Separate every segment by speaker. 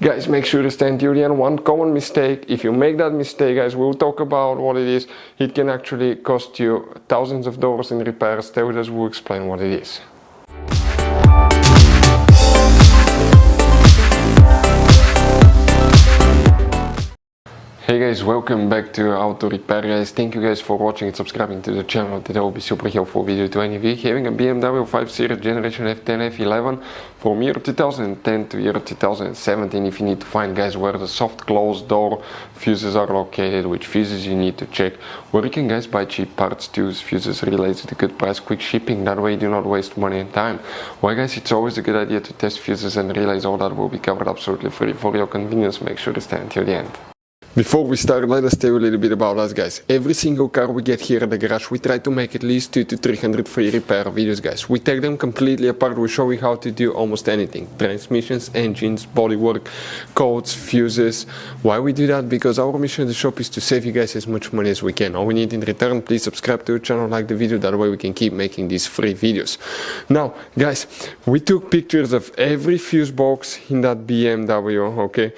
Speaker 1: Guys, make sure to stay until the end. One common mistake, if you make that mistake, guys, we'll talk about what it is. It can actually cost you thousands of dollars in repairs. Stay with us, we'll explain what it is. Hey guys, welcome back to Auto Repair guys. Thank you guys for watching and subscribing to the channel. Today will be super helpful video to any of you having a BMW 5 Series Generation F10 F11 from year 2010 to year 2017. If you need to find guys where the soft closed door fuses are located, which fuses you need to check, where you can guys buy cheap parts, tools, fuses, relays at a good price, quick shipping, that way you do not waste money and time. Why guys, it's always a good idea to test fuses and relays. All that will be covered absolutely free for your convenience. Make sure to stay until the end. Before we start, let us tell you a little bit about us guys. Every single car we get here at the garage, we try to make at least 200 to 300 free repair videos guys. We take them completely apart, we show you how to do almost anything. Transmissions, engines, bodywork, codes, fuses. Why we do that? Because our mission at the shop is to save you guys as much money as we can. All we need in return, please subscribe to the channel, like the video, that way we can keep making these free videos. Now guys, we took pictures of every fuse box in that BMW, okay?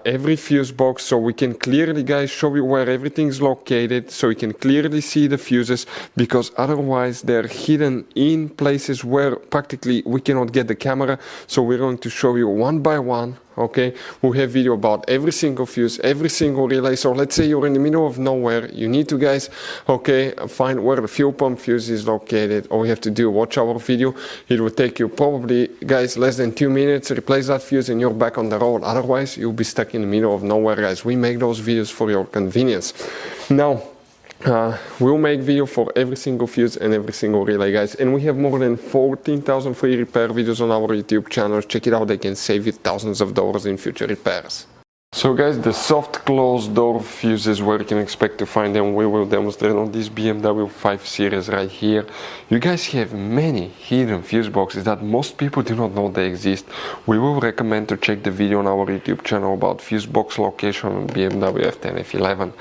Speaker 1: Every fuse box, so we can clearly guys show you where everything is located, so you can clearly see the fuses, because otherwise they're hidden in places where practically we cannot get the camera. So we're going to show you one by one, okay? We have video about every single fuse, every single relay. So let's say you're in the middle of nowhere, you need to guys, okay, find where the fuel pump fuse is located. All you have to do, watch our video. It will take you probably guys less than 2 minutes, replace that fuse and you're back on the road. Otherwise you'll be stuck in the middle of nowhere guys. We make those videos for your convenience. Now we'll make video for every single fuse and every single relay guys, and we have more than 14,000 free repair videos on our YouTube channel. Check it out, they can save you thousands of dollars in future repairs. So guys, the soft closed door fuses, where you can expect to find them, we will demonstrate on this BMW 5 Series right here. You guys have many hidden fuse boxes that most people do not know they exist. We will recommend to check the video on our YouTube channel about fuse box location on BMW F10 F11.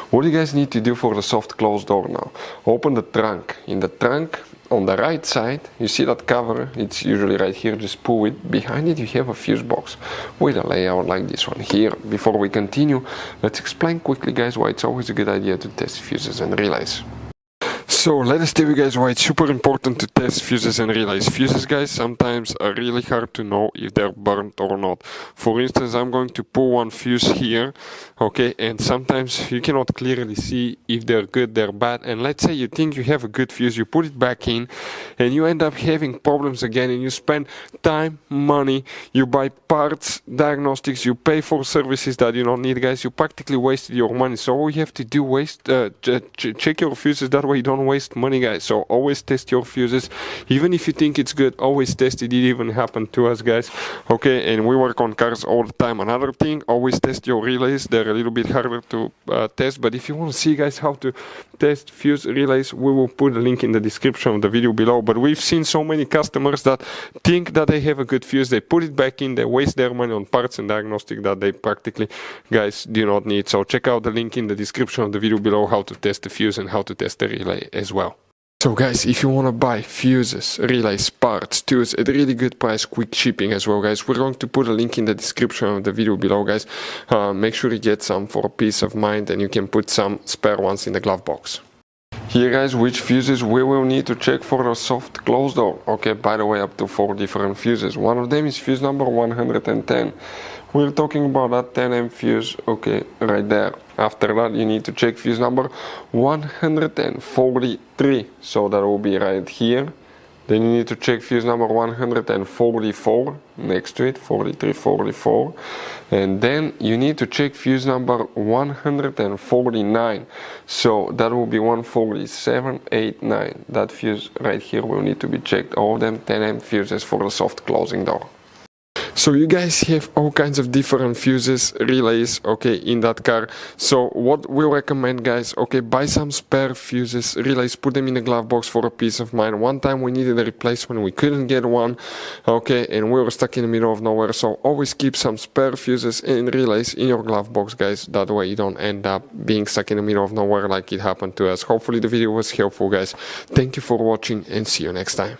Speaker 1: What you guys need to do for the soft closed door now, open the trunk. In the trunk, on the right side, you see that cover, it's usually right here, just pull it. Behind it you have a fuse box with a layout like this one here. Before we continue, let's explain quickly guys why it's always a good idea to test fuses and relays. So let us tell you guys why it's super important to test fuses and relays. Fuses guys sometimes are really hard to know if they're burnt or not. For instance, I'm going to pull one fuse here, okay, and sometimes you cannot clearly see if they're good, they're bad. And let's say you think you have a good fuse, you put it back in and you end up having problems again, and you spend time, money, you buy parts, diagnostics, you pay for services that you don't need guys. You practically wasted your money. So all you have to do, check your fuses, that way you don't waste money guys. So always test your fuses, even if you think it's good, always test it. It even happened to us guys, okay? And we work on cars all the time. Another thing, always test your relays. They're a little bit harder to test, but if you want to see guys how to test fuse relays, we will put a link in the description of the video below. But we've seen so many customers that think that they have a good fuse, they put it back in, they waste their money on parts and diagnostic that they practically guys do not need. So check out the link in the description of the video below, how to test the fuse and how to test the relay as well. So guys, if you want to buy fuses, relays, parts, tools at a really good price, quick shipping as well guys, we're going to put a link in the description of the video below guys. Make sure you get some for peace of mind, and you can put some spare ones in the glove box. Here guys, which fuses we will need to check for a soft closed door. Okay, by the way, up to 4 different fuses. One of them is fuse number 110. We're talking about that 10M fuse, okay, right there. After that you need to check fuse number 143, so that will be right here. Then you need to check fuse number 144 next to it, 43, 44. And then you need to check fuse number 149. So that will be 147, 8, 9. That fuse right here will need to be checked. All of them 10M fuses for the soft closing door. So you guys have all kinds of different fuses, relays, okay, in that car. So what we recommend guys, okay, buy some spare fuses, relays, put them in a glove box for a peace of mind. One time we needed a replacement, we couldn't get one, okay, and we were stuck in the middle of nowhere. So always keep some spare fuses and relays in your glove box guys, that way you don't end up being stuck in the middle of nowhere like it happened to us. Hopefully the video was helpful guys. Thank you for watching and see you next time.